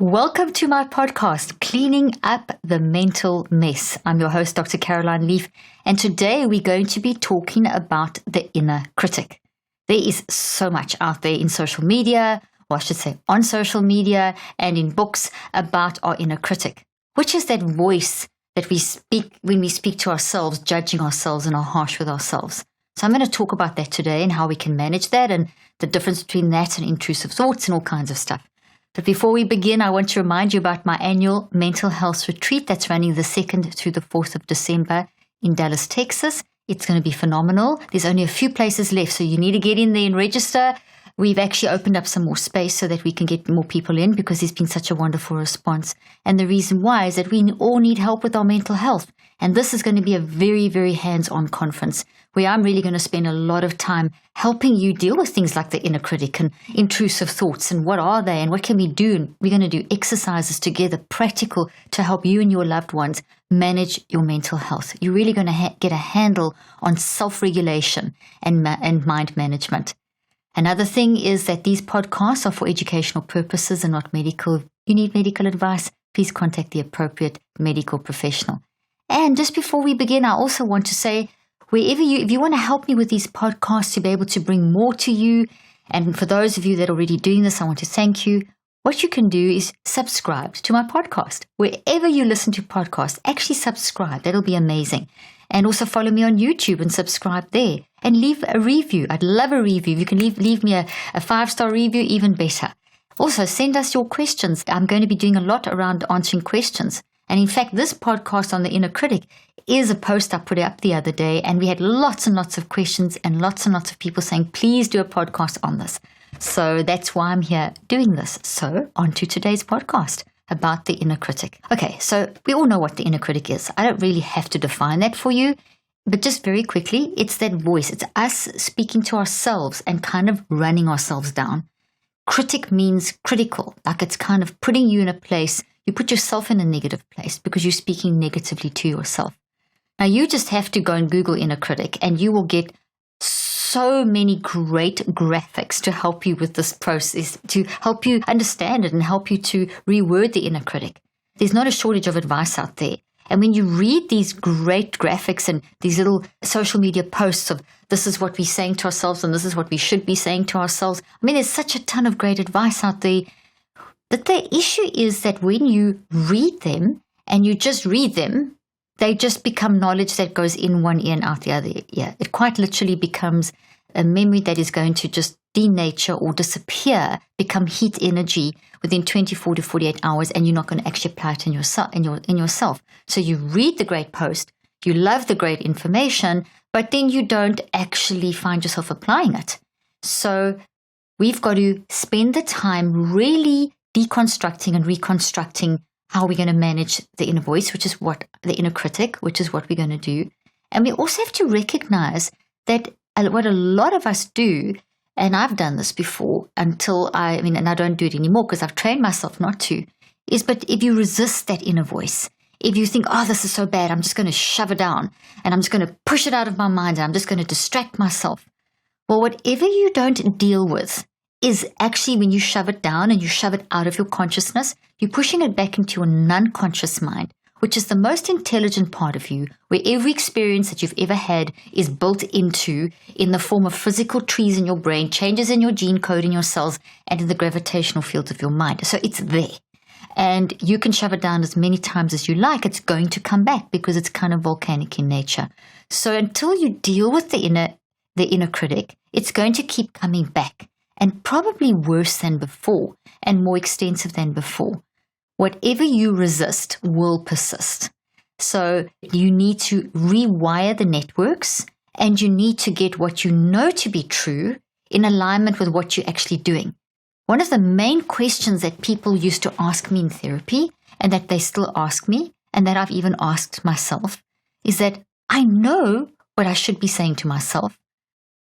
Welcome to my podcast, Cleaning Up the Mental Mess. I'm your host, Dr. Caroline Leaf, and today we're going to be talking about the inner critic. There is so much out there in social media, or I should say on social media and in books about our inner critic, which is that voice that we speak when we speak to ourselves, judging ourselves and are harsh with ourselves. So I'm going to talk about that today and how we can manage that and the difference between that and intrusive thoughts and all kinds of stuff. But before we begin, I want to remind you about my annual mental health retreat that's running the 2nd through the 4th of December in Dallas, Texas. It's going to be phenomenal. There's only a few places left, so you need to get in there and register. We've actually opened up some more space so that we can get more people in because there's been such a wonderful response. And the reason why is that we all need help with our mental health. And this is going to be a very, very hands-on conference where I'm really going to spend a lot of time helping you deal with things like the inner critic and intrusive thoughts and what are they and what can we do. And we're going to do exercises together, practical, to help you and your loved ones manage your mental health. You're really going to get a handle on self-regulation and mind management. Another thing is that these podcasts are for educational purposes and not medical. If you need medical advice, please contact the appropriate medical professional. And just before we begin, I also want to say, if you want to help me with these podcasts to be able to bring more to you, and for those of you that are already doing this, I want to thank you. What you can do is subscribe to my podcast. Wherever you listen to podcasts, actually subscribe. That'll be amazing. And also follow me on YouTube and subscribe there. And leave a review. I'd love a review. If you can leave me a 5-star review, even better. Also, send us your questions. I'm going to be doing a lot around answering questions. And in fact, this podcast on the inner critic is a post I put up the other day, and we had lots and lots of questions and lots of people saying, please do a podcast on this. So that's why I'm here doing this. So on to today's podcast about the inner critic. Okay, so we all know what the inner critic is. I don't really have to define that for you, but just very quickly, it's that voice. It's us speaking to ourselves and kind of running ourselves down. Critic means critical, like it's kind of putting you in a place. You put yourself in a negative place because you're speaking negatively to yourself. Now, you just have to go and Google inner critic and you will get so many great graphics to help you with this process, to help you understand it and help you to reword the inner critic. There's not a shortage of advice out there. And when you read these great graphics and these little social media posts of this is what we're saying to ourselves and this is what we should be saying to ourselves, I mean, there's such a ton of great advice out there. But the issue is that when you read them and you just read them, they just become knowledge that goes in one ear and out the other ear. It quite literally becomes a memory that is going to just denature or disappear, become heat energy within 24 to 48 hours, and you're not going to actually apply it in yourself. So you read the great post, you love the great information, but then you don't actually find yourself applying it. So we've got to spend the time really deconstructing and reconstructing how we're going to manage the inner voice, which is what the inner critic, which is what we're going to do. And we also have to recognize that what a lot of us do, and I've done this before and I don't do it anymore because I've trained myself not to, but if you resist that inner voice, if you think, oh, this is so bad, I'm just going to shove it down and I'm just going to push it out of my mind and I'm just going to distract myself. Well, whatever you don't deal with is actually when you shove it down and you shove it out of your consciousness, you're pushing it back into your non-conscious mind, which is the most intelligent part of you, where every experience that you've ever had is built into in the form of physical trees in your brain, changes in your gene code in your cells, and in the gravitational fields of your mind. So it's there. And you can shove it down as many times as you like. It's going to come back because it's kind of volcanic in nature. So until you deal with the inner critic, it's going to keep coming back. And probably worse than before and more extensive than before. Whatever you resist will persist. So you need to rewire the networks and you need to get what you know to be true in alignment with what you're actually doing. One of the main questions that people used to ask me in therapy and that they still ask me and that I've even asked myself is that I know what I should be saying to myself,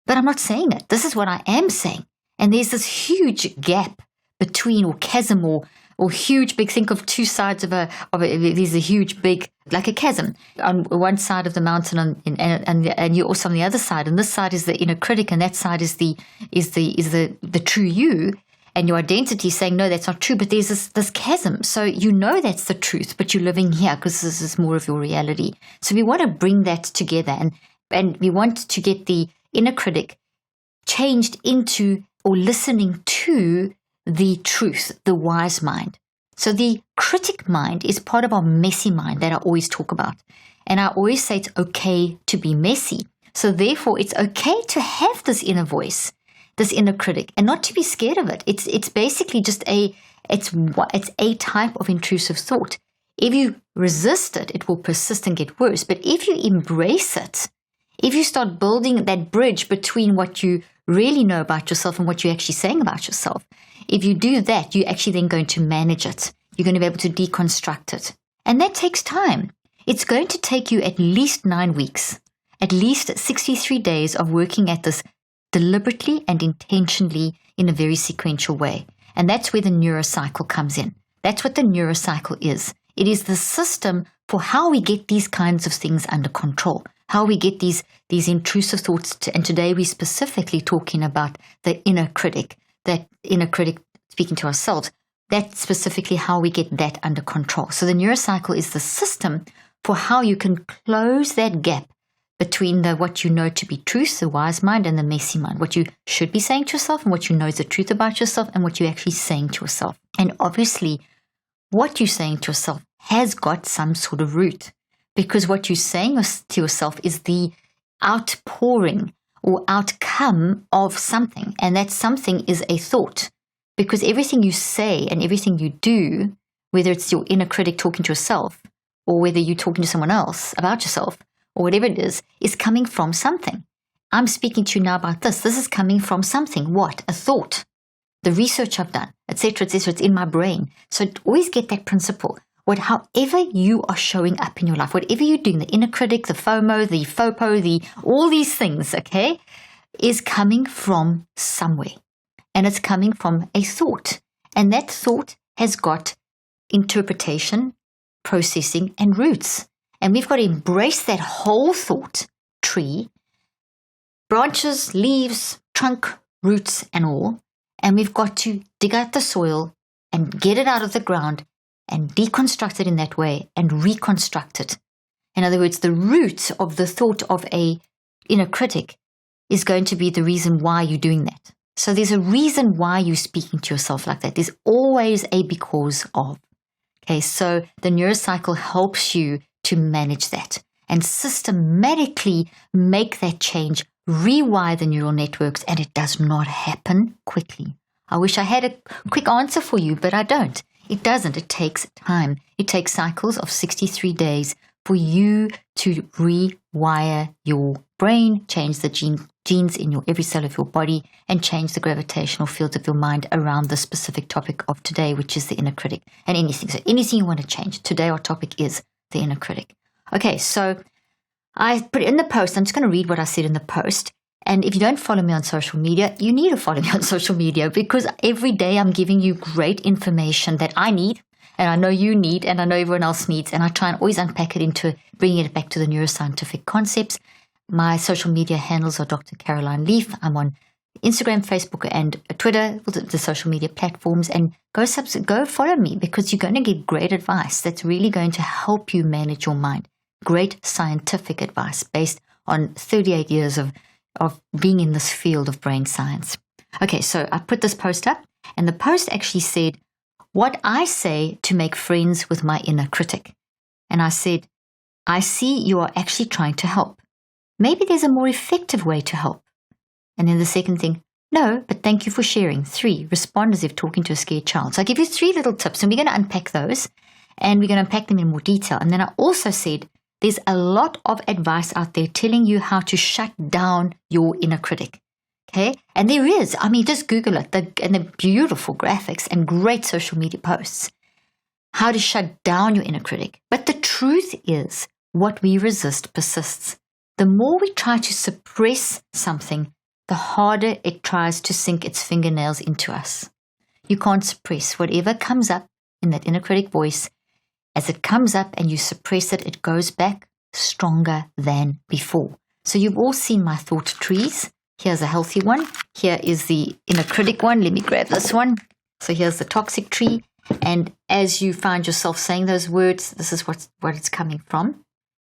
but I'm not saying it. This is what I am saying. And there's this huge gap between, or chasm, or huge big, think of two sides of there's a huge big, like a chasm on one side of the mountain and you're also on the other side. And this side is the inner critic and that side is the true you. and your identity is saying, no, that's not true, but there's this chasm. So you know that's the truth, but you're living here because this is more of your reality. So we want to bring that together, and we want to get the inner critic changed into, or listening to, the truth, the wise mind. So the critic mind is part of our messy mind that I always talk about. And I always say it's okay to be messy. So therefore, it's okay to have this inner voice, this inner critic, and not to be scared of it. It's basically just it's a type of intrusive thought. If you resist it, it will persist and get worse. But if you embrace it, if you start building that bridge between what you really know about yourself and what you're actually saying about yourself, if you do that, you're actually then going to manage it. You're going to be able to deconstruct it. And that takes time. It's going to take you at least 9 weeks, at least 63 days of working at this deliberately and intentionally in a very sequential way. And that's where the neurocycle comes in. That's what the neurocycle is. It is the system for how we get these kinds of things under control, how we get these intrusive thoughts. And today we're specifically talking about the inner critic, that inner critic speaking to ourselves. That's specifically how we get that under control. So the neurocycle is the system for how you can close that gap between what you know to be truth, the wise mind, and the messy mind, what you should be saying to yourself and what you know is the truth about yourself and what you're actually saying to yourself. And obviously, what you're saying to yourself has got some sort of root, because what you're saying to yourself is the outpouring or outcome of something, and that something is a thought. Because everything you say and everything you do, whether it's your inner critic talking to yourself or whether you're talking to someone else about yourself or whatever it is coming from something. I'm speaking to you now about this. This is coming from something. What? A thought. The research I've done, etc., etc. It's in my brain. So always get that principle. However you are showing up in your life, whatever you're doing, the inner critic, the FOMO, the FOPO, all these things, okay, is coming from somewhere. And it's coming from a thought. And that thought has got interpretation, processing, and roots. And we've got to embrace that whole thought tree, branches, leaves, trunk, roots, and all. And we've got to dig out the soil and get it out of the ground and deconstruct it in that way and reconstruct it. In other words, the root of the thought of a inner critic is going to be the reason why you're doing that. So there's a reason why you're speaking to yourself like that. There's always a because of. Okay, so the neurocycle helps you to manage that and systematically make that change, rewire the neural networks, and it does not happen quickly. I wish I had a quick answer for you, but I don't. It doesn't. It takes time. It takes cycles of 63 days for you to rewire your brain, change the genes in your every cell of your body, and change the gravitational fields of your mind around the specific topic of today, which is the inner critic. And anything. So anything you want to change. Today our topic is the inner critic. Okay, so I put it in the post. I'm just going to read what I said in the post. And if you don't follow me on social media, you need to follow me on social media, because every day I'm giving you great information that I need, and I know you need, and I know everyone else needs, and I try and always unpack it into bringing it back to the neuroscientific concepts. My social media handles are Dr. Caroline Leaf. I'm on Instagram, Facebook, and Twitter, the social media platforms, and go follow me, because you're going to get great advice that's really going to help you manage your mind. Great scientific advice based on 38 years of being in this field of brain science. Okay, so I put this post up, and the post actually said, what I say to make friends with my inner critic. And I said, I see you are actually trying to help. Maybe there's a more effective way to help. And then the second thing, no, but thank you for sharing. 3, respond as if talking to a scared child. So I give you 3 little tips, and we're going to unpack those, and we're going to unpack them in more detail. And then I also said, there's a lot of advice out there telling you how to shut down your inner critic. Okay? And there is. I mean, just Google it. And the beautiful graphics and great social media posts. How to shut down your inner critic. But the truth is, what we resist persists. The more we try to suppress something, the harder it tries to sink its fingernails into us. You can't suppress whatever comes up in that inner critic voice. As it comes up and you suppress it, it goes back stronger than before. So you've all seen my thought trees. Here's a healthy one. Here is the inner critic one. Let me grab this one. So here's the toxic tree. And as you find yourself saying those words, this is what it's coming from.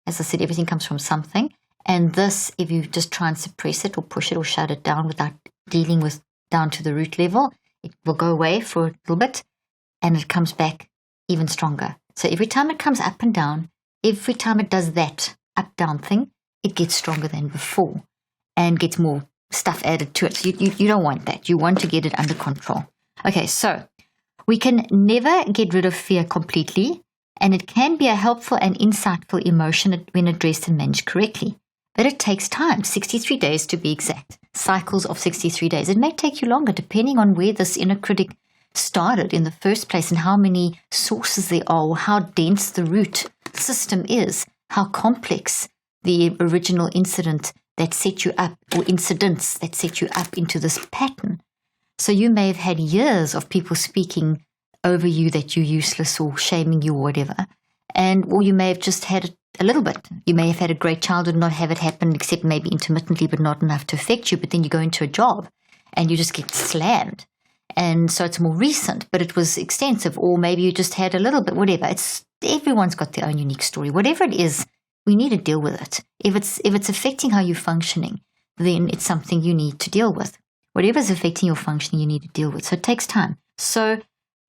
As I said, everything comes from something. And this, if you just try and suppress it or push it or shut it down without dealing with down to the root level, it will go away for a little bit and it comes back even stronger. So every time it comes up and down, every time it does that up-down thing, it gets stronger than before and gets more stuff added to it. So you don't want that. You want to get it under control. Okay, so we can never get rid of fear completely, and it can be a helpful and insightful emotion when addressed and managed correctly. But it takes time, 63 days to be exact, cycles of 63 days. It may take you longer depending on where this inner critic started in the first place and how many sources there are, or how dense the root system is, how complex the original incident that set you up, or incidents that set you up into this pattern. So you may have had years of people speaking over you that you're useless or shaming you or whatever, or you may have just had it a little bit. You may have had a great childhood, not have it happen except maybe intermittently, but not enough to affect you. But then you go into a job and you just get slammed. And so it's more recent, but it was extensive. Or maybe you just had a little bit, whatever. Everyone's got their own unique story. Whatever it is, we need to deal with it. If it's affecting how you're functioning, then it's something you need to deal with. Whatever's affecting your functioning, you need to deal with. So it takes time. So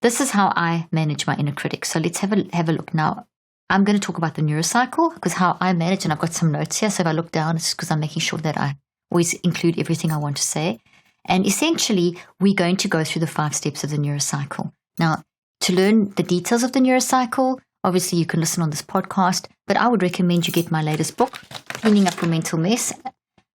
this is how I manage my inner critic. So let's have a look now. I'm going to talk about the neurocycle, because how I manage, and I've got some notes here. So if I look down, it's because I'm making sure that I always include everything I want to say. And essentially, we're going to go through the 5 steps of the neurocycle. Now, to learn the details of the neurocycle, obviously you can listen on this podcast, but I would recommend you get my latest book, Cleaning Up Your Mental Mess,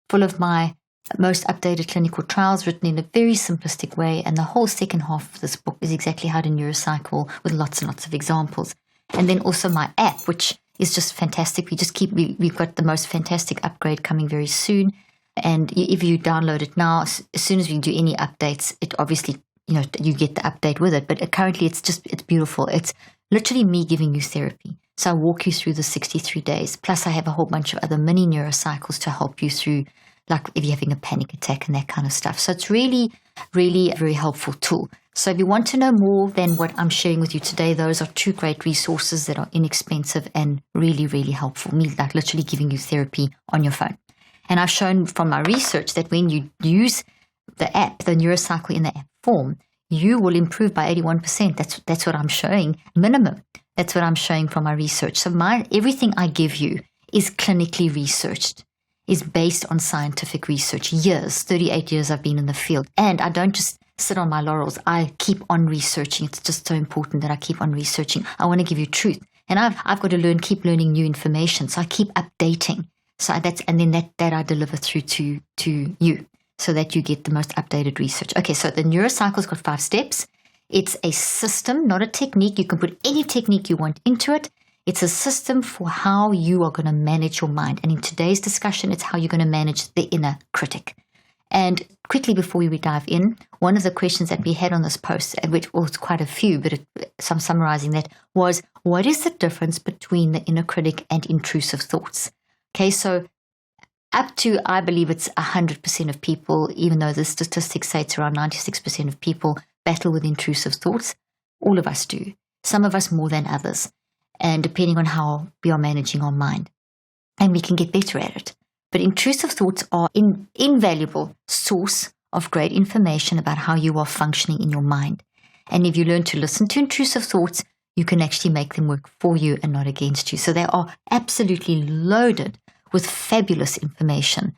full of my most updated clinical trials written in a very simplistic way. And the whole second half of this book is exactly how to neurocycle with lots and lots of examples. And then also my app, which is just fantastic. We've got the most fantastic upgrade coming very soon. And if you download it now, as soon as we do any updates, it obviously, you get the update with it. But currently it's beautiful. It's literally me giving you therapy. So I walk you through the 63 days. Plus I have a whole bunch of other mini neurocycles to help you through, like if you're having a panic attack and that kind of stuff. So it's really, really a very helpful tool. So if you want to know more than what I'm sharing with you today, those are 2 great resources that are inexpensive and really, really helpful. Me, like literally giving you therapy on your phone. And I've shown from my research that when you use the app, the neurocycle in the app form, you will improve by 81%. That's what I'm showing, minimum. That's what I'm showing from my research. So everything I give you is clinically researched, is based on scientific research. 38 years I've been in the field. And I don't just sit on my laurels. I keep on researching. It's just so important that I keep on researching. I want to give you truth. And I've got to keep learning new information. So I keep updating. So that I deliver through to you so that you get the most updated research. Okay, so the neurocycle's got 5 steps. It's a system, not a technique. You can put any technique you want into it. It's a system for how you are going to manage your mind. And in today's discussion, it's how you're going to manage the inner critic. And quickly before we dive in, one of the questions that we had on this post, which was quite a few, but so I'm summarizing that, was what is the difference between the inner critic and intrusive thoughts? Okay, so up to, I believe it's 100% of people, even though the statistics say it's around 96% of people battle with intrusive thoughts. All of us do. Some of us more than others. And depending on how we are managing our mind. And we can get better at it. But intrusive thoughts are an invaluable source of great information about how you are functioning in your mind. And if you learn to listen to intrusive thoughts, you can actually make them work for you and not against you. So they are absolutely loaded with fabulous information.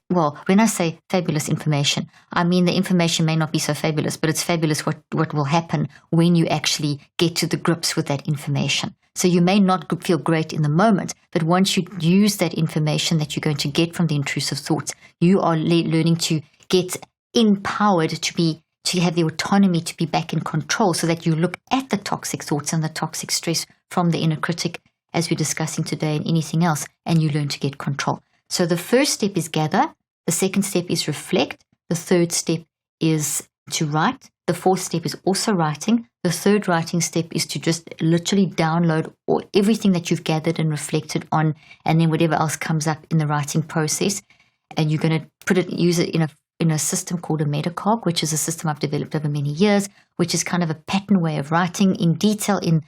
When I say fabulous information, I mean the information may not be so fabulous, but it's fabulous what will happen when you actually get to the grips with that information. So you may not feel great in the moment, but once you use that information that you're going to get from the intrusive thoughts, you are learning to get empowered to have the autonomy to be back in control, so that you look at the toxic thoughts and the toxic stress from the inner critic, as we're discussing today, and anything else, and you learn to get control. So the first step is gather. The second step is reflect. The third step is to write. The fourth step is also writing. The third writing step is to just literally download everything that you've gathered and reflected on, and then whatever else comes up in the writing process. And you're going to use it in a in a system called a metacog, which is a system I've developed over many years, which is kind of a pattern way of writing in detail in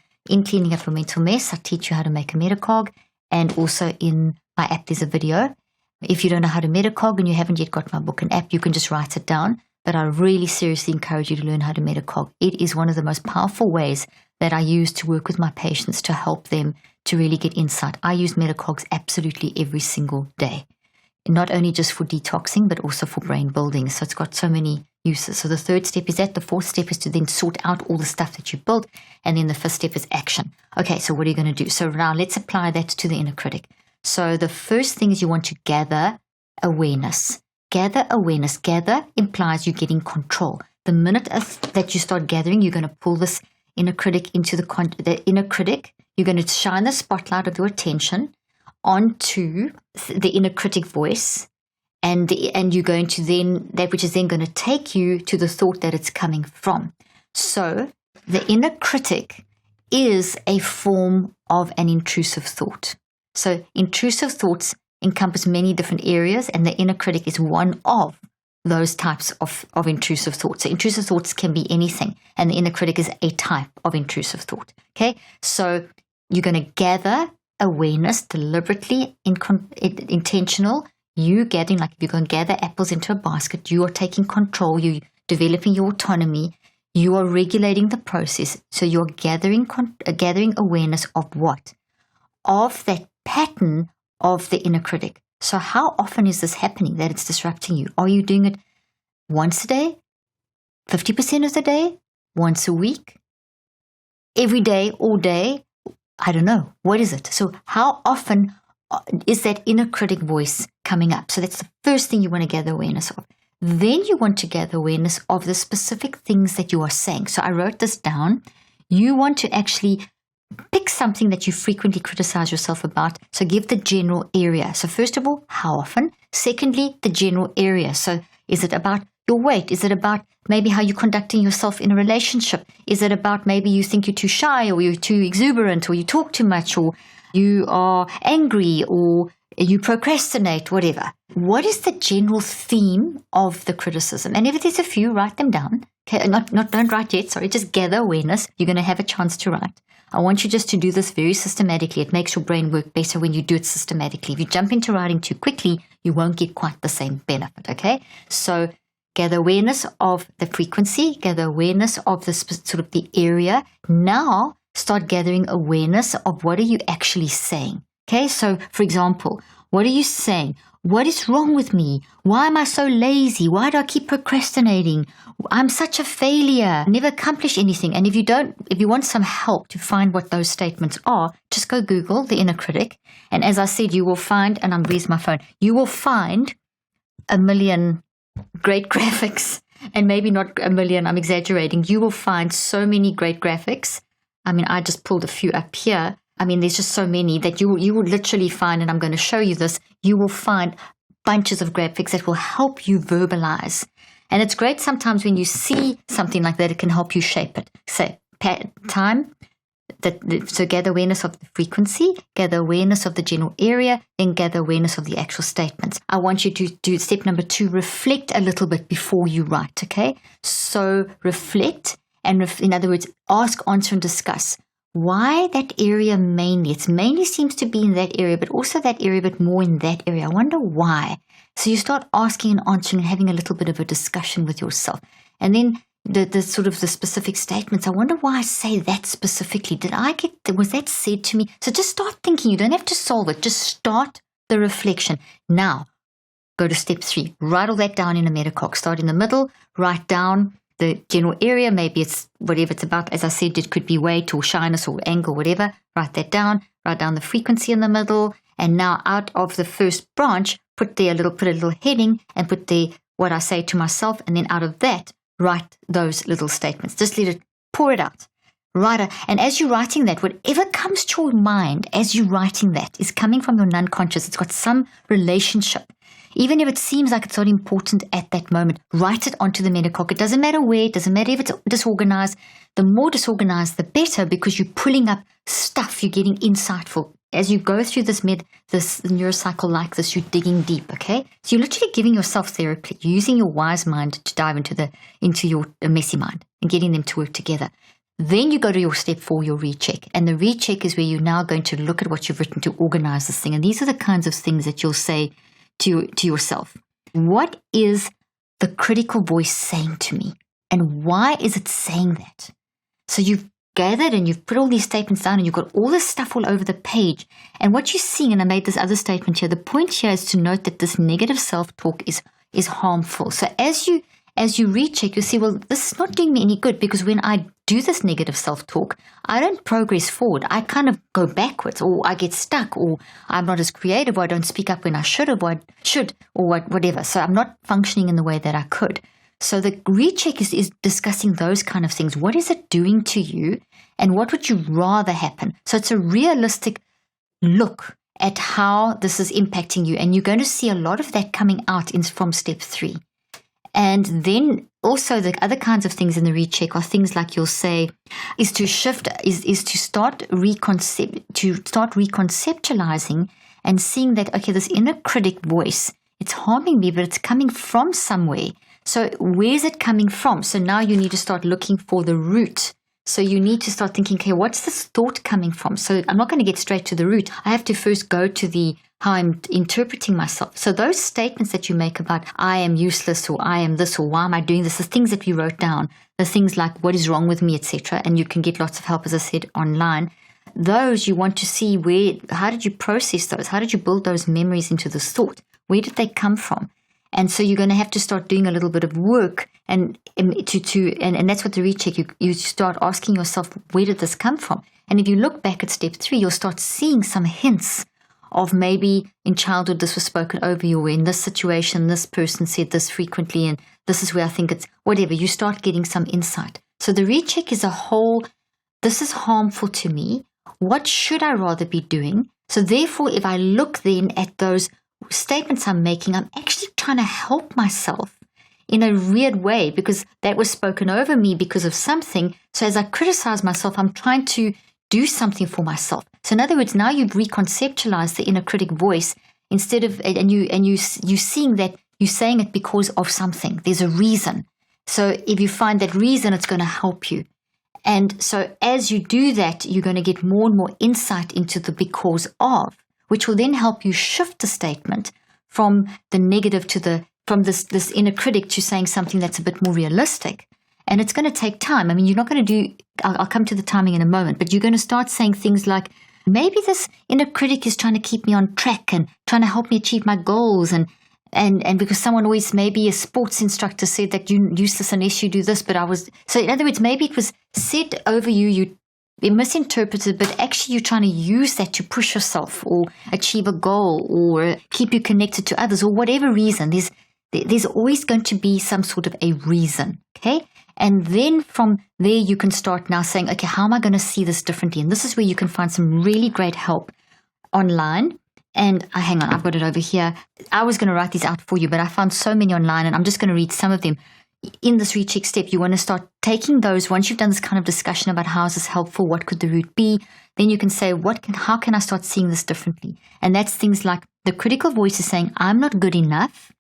Cleaning Up Your Mental Mess. I teach you how to make a metacog, and also in my app there's a video. If you don't know how to metacog and you haven't yet got my book and app, you can just write it down. But I really seriously encourage you to learn how to metacog. It is one of the most powerful ways that I use to work with my patients to help them to really get insight. I use metacogs absolutely every single day, not only just for detoxing, but also for brain building. So it's got so many uses. So the third step is that. The fourth step is to then sort out all the stuff that you built. And then the fifth step is action. Okay, so what are you going to do? So now let's apply that to the inner critic. So the first thing is you want to gather awareness. Gather awareness. Gather implies you're getting control. The minute that you start gathering, you're going to pull this inner critic into the inner critic. You're going to shine the spotlight of your attention onto the inner critic voice, and you're going to then, that which is then going to take you to the thought that it's coming from. So the inner critic is a form of an intrusive thought. So intrusive thoughts encompass many different areas, and the inner critic is one of those types of intrusive thoughts. So intrusive thoughts can be anything, and the inner critic is a type of intrusive thought. Okay, so you're going to gather awareness deliberately, intentional. You gathering, like if you're going to gather apples into a basket, you are taking control, you're developing your autonomy, you are regulating the process. So you're gathering awareness of what? Of that pattern of the inner critic. So how often is this happening that it's disrupting you? Are you doing it once a day, 50% of the day, once a week, every day, all day? I don't know. What is it? So how often is that inner critic voice coming up? So that's the first thing you want to gather awareness of. Then you want to gather awareness of the specific things that you are saying. So I wrote this down. You want to actually pick something that you frequently criticize yourself about. So give the general area. So first of all, how often? Secondly, the general area. So is it about your weight? Is it about maybe how you're conducting yourself in a relationship? Is it about maybe you think you're too shy, or you're too exuberant, or you talk too much, or you are angry, or you procrastinate, whatever? What is the general theme of the criticism? And if there's a few, write them down. Okay, don't write yet, sorry, just gather awareness. You're going to have a chance to write. I want you just to do this very systematically. It makes your brain work better when you do it systematically. If you jump into writing too quickly, you won't get quite the same benefit, okay? So gather awareness of the frequency, gather awareness of the sort of the area. Now start gathering awareness of what are you actually saying, okay? So for example, what are you saying? What is wrong with me? Why am I so lazy? Why do I keep procrastinating? I'm such a failure. I never accomplish anything. And if you want some help to find what those statements are, just go Google the inner critic. And as I said, you will find, and where's my phone? You will find a million great graphics, and maybe not a million, I'm exaggerating. You will find so many great graphics. I mean, I just pulled a few up here. I mean, there's just so many that you will literally find, and I'm going to show you this, you will find bunches of graphics that will help you verbalize. And it's great sometimes when you see something like that, it can help you shape it. So time, so gather awareness of the frequency, gather awareness of the general area, then gather awareness of the actual statements. I want you to do step number 2, reflect a little bit before you write, okay? So reflect, and in other words, ask, answer, and discuss. Why that area mainly? It mainly seems to be in that area, but also that area, but more in that area. I wonder why. So you start asking and answering and having a little bit of a discussion with yourself. And then the sort of the specific statements. I wonder why I say that specifically. Was that said to me? So just start thinking. You don't have to solve it. Just start the reflection. Now, go to step 3. Write all that down in a metacog. Start in the middle. Write down the general area. Maybe it's whatever it's about. As I said, it could be weight or shyness or anger, whatever. Write that down. Write down the frequency in the middle. And now out of the first branch, put a little heading and put what I say to myself. And then out of that, write those little statements. Just let it, pour it out. Write it. And as you're writing that, whatever comes to your mind as you're writing that is coming from your non-conscious. It's got some relationship. Even if it seems like it's not important at that moment, write it onto the metacog. It doesn't matter where, it doesn't matter if it's disorganized. The more disorganized, the better, because you're pulling up stuff, you're getting insightful as you go through this neurocycle like this, you're digging deep, okay? So you're literally giving yourself therapy, using your wise mind to dive into your messy mind and getting them to work together. Then you go to your step 4, your recheck. And the recheck is where you're now going to look at what you've written to organize this thing. And these are the kinds of things that you'll say to yourself. What is the critical voice saying to me? And why is it saying that? So you've gathered and you've put all these statements down and you've got all this stuff all over the page. And what you're seeing, and I made this other statement here, the point here is to note that this negative self-talk is harmful. So as you recheck, you see, well, this is not doing me any good, because when I do this negative self-talk, I don't progress forward. I kind of go backwards, or I get stuck, or I'm not as creative, or I don't speak up when I should, or whatever. So I'm not functioning in the way that I could. So the recheck is discussing those kind of things. What is it doing to you, and what would you rather happen? So it's a realistic look at how this is impacting you, and you're going to see a lot of that coming out from step 3. And then also the other kinds of things in the recheck are things like you'll say is to start reconceptualizing and seeing that, okay, this inner critic voice, it's harming me, but it's coming from somewhere. So where's it coming from? So now you need to start looking for the root. So you need to start thinking, okay, what's this thought coming from? So I'm not going to get straight to the root. I have to first go to how I'm interpreting myself. So those statements that you make about I am useless, or I am this, or why am I doing this, the things that we wrote down, the things like what is wrong with me, etc. And you can get lots of help, as I said, online. Those you want to see how did you process those? How did you build those memories into this thought? Where did they come from? And so you're going to have to start doing a little bit of work, and that's what the recheck, you start asking yourself, where did this come from? And if you look back at step 3, you'll start seeing some hints of maybe in childhood this was spoken over you, or in this situation this person said this frequently, and this is where I think it's whatever. You start getting some insight. So the recheck is a whole, this is harmful to me. What should I rather be doing? So therefore, if I look then at those statements I'm making, I'm actually trying to help myself in a weird way, because that was spoken over me because of something. So as I criticize myself, I'm trying to do something for myself. So in other words, now you've reconceptualized the inner critic voice, instead of, and you seeing that you're saying it because of something. There's a reason. So if you find that reason, it's going to help you. And so as you do that, you're going to get more and more insight into the because of, which will then help you shift the statement from the negative from this inner critic to saying something that's a bit more realistic. And it's going to take time. I mean, you're not going to I'll come to the timing in a moment, but you're going to start saying things like, maybe this inner critic is trying to keep me on track and trying to help me achieve my goals. And because someone always, maybe a sports instructor said that you use this unless you do this, so in other words, maybe it was said over you misinterpreted, but actually you're trying to use that to push yourself or achieve a goal or keep you connected to others, or whatever reason. There's always going to be some sort of a reason, okay? And then from there, you can start now saying, okay, how am I going to see this differently? And this is where you can find some really great help online. And hang on, I've got it over here. I was going to write these out for you, but I found so many online, and I'm just going to read some of them. In this recheck step, you want to start taking those, once you've done this kind of discussion about how is this helpful, what could the root be, then you can say, how can I start seeing this differently? And that's things like the critical voice is saying, I'm not good enough.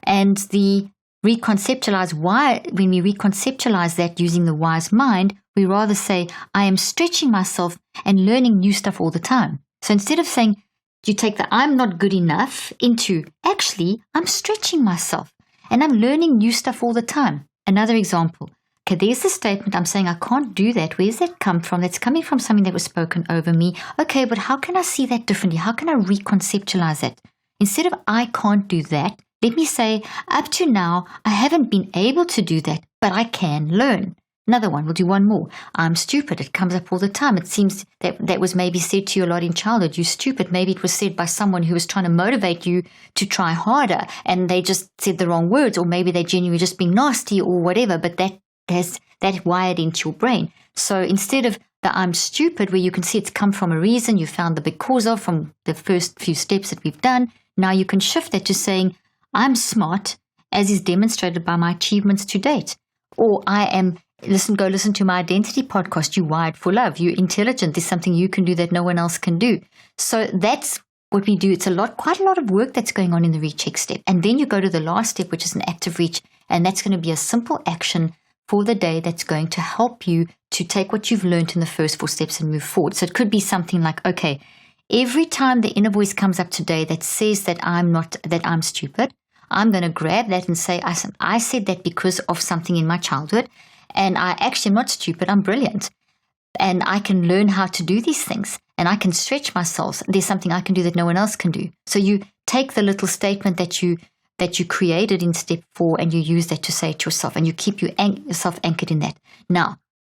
And the reconceptualize, when we reconceptualize that using the wise mind, we rather say, I am stretching myself and learning new stuff all the time. So instead of saying, you take the I'm not good enough into, actually, I'm stretching myself and I'm learning new stuff all the time. Another example. Okay, there's the statement. I'm saying I can't do that. Where's that come from? That's coming from something that was spoken over me. Okay, but how can I see that differently? How can I reconceptualize that? Instead of I can't do that, let me say, up to now, I haven't been able to do that, but I can learn. Another one, we'll do one more. I'm stupid. It comes up all the time. It seems that was maybe said to you a lot in childhood. You're stupid. Maybe it was said by someone who was trying to motivate you to try harder, and they just said the wrong words, or maybe they genuinely just being nasty or whatever, but that wired into your brain. So instead of the I'm stupid, where you can see it's come from a reason, you found the because of from the first few steps that we've done, now you can shift that to saying, I'm smart, as is demonstrated by my achievements to date. Or I am Go listen to my identity podcast, You Wired for Love. You're intelligent. There's something you can do that no one else can do. So that's what we do. It's quite a lot of work that's going on in the recheck step. And then you go to the last step, which is an active reach. And that's going to be a simple action for the day that's going to help you to take what you've learned in the first 4 steps and move forward. So it could be something like, okay, every time the inner voice comes up today that says that I'm stupid, I'm going to grab that and say, I said that because of something in my childhood, and I actually am not stupid, I'm brilliant. And I can learn how to do these things, and I can stretch myself. There's something I can do that no one else can do. So you take the little statement that you created in step 4, and you use that to say to yourself, and you keep yourself anchored in that. Now,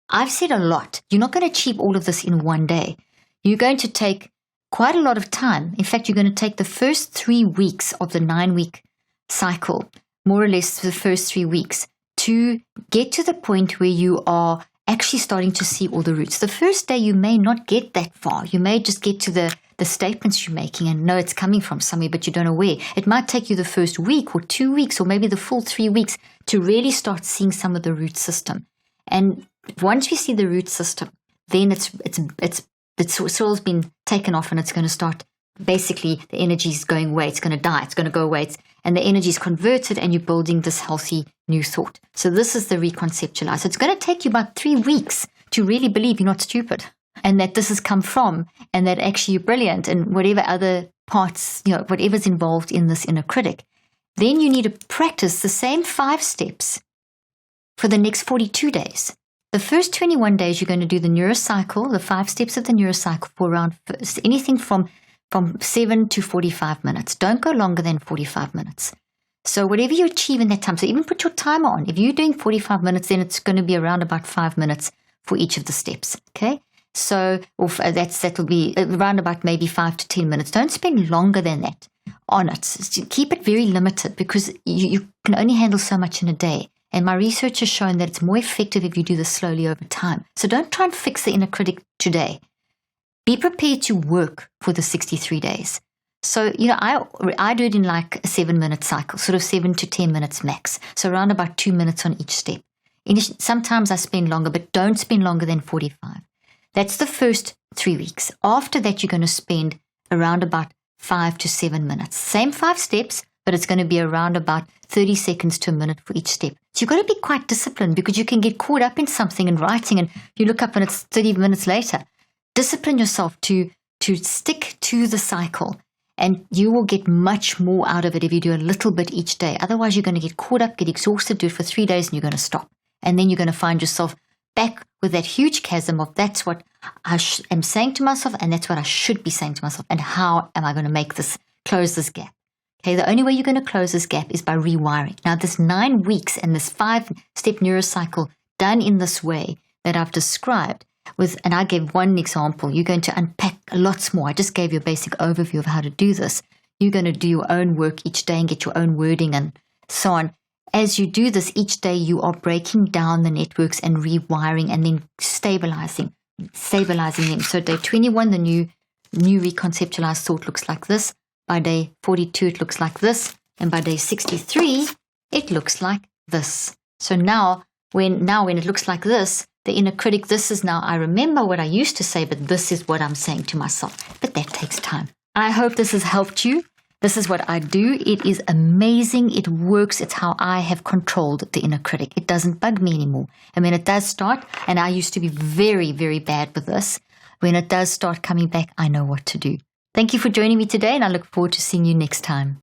I've said a lot. You're not going to achieve all of this in one day. You're going to take quite a lot of time. In fact, you're going to take the first 3 weeks of the 9-week cycle, more or less the first 3 weeks, to get to the point where you are actually starting to see all the roots. The first day, you may not get that far. You may just get to the statements you're making and know it's coming from somewhere, but you don't know where. It might take you the first week or 2 weeks or maybe the full 3 weeks to really start seeing some of the root system. And once we see the root system, then the soil's been taken off, and it's going to start, basically the energy is going away. It's going to die. It's going to go away. And the energy is converted, and you're building this healthy new thought. So this is the reconceptualize. So it's going to take you about 3 weeks to really believe you're not stupid, and that this has come from, and that actually you're brilliant, and whatever other parts, whatever's involved in this inner critic. Then you need to practice the same 5 steps for the next 42 days. The first 21 days, you're going to do the neurocycle, the 5 steps of the neurocycle for around anything from 7 to 45 minutes. Don't go longer than 45 minutes. So whatever you achieve in that time, so even put your timer on. If you're doing 45 minutes, then it's going to be around about 5 minutes for each of the steps. Okay? So that will be around about maybe 5 to 10 minutes. Don't spend longer than that on it. Keep it very limited, because you can only handle so much in a day. And my research has shown that it's more effective if you do this slowly over time. So don't try and fix the inner critic today. Be prepared to work for the 63 days. So, I do it in like a 7-minute cycle, sort of 7 to 10 minutes max. So around about 2 minutes on each step. Sometimes I spend longer, but don't spend longer than 45. That's the first 3 weeks. After that, you're going to spend around about 5 to 7 minutes. Same 5 steps, but it's going to be around about 30 seconds to a minute for each step. So you've got to be quite disciplined, because you can get caught up in something and writing, and you look up and it's 30 minutes later. Discipline yourself to stick to the cycle, and you will get much more out of it if you do a little bit each day. Otherwise, you're going to get caught up, get exhausted, do it for 3 days, and you're going to stop. And then you're going to find yourself back with that huge chasm of, that's what I am saying to myself, and that's what I should be saying to myself, and how am I going to close this gap? Okay, the only way you're going to close this gap is by rewiring. Now, this 9 weeks and this 5-step neurocycle done in this way that I've described, and I gave one example, you're going to unpack lots more. I just gave you a basic overview of how to do this. You're going to do your own work each day and get your own wording and so on. As you do this each day, you are breaking down the networks and rewiring, and then stabilizing them. So day 21, the new reconceptualized thought looks like this. By day 42, it looks like this. And by day 63, it looks like this. So now when it looks like this, the inner critic, this is now, I remember what I used to say, but this is what I'm saying to myself. But that takes time. I hope this has helped you. This is what I do. It is amazing. It works. It's how I have controlled the inner critic. It doesn't bug me anymore. And when it does start, and I used to be very, very bad with this, when it does start coming back, I know what to do. Thank you for joining me today, and I look forward to seeing you next time.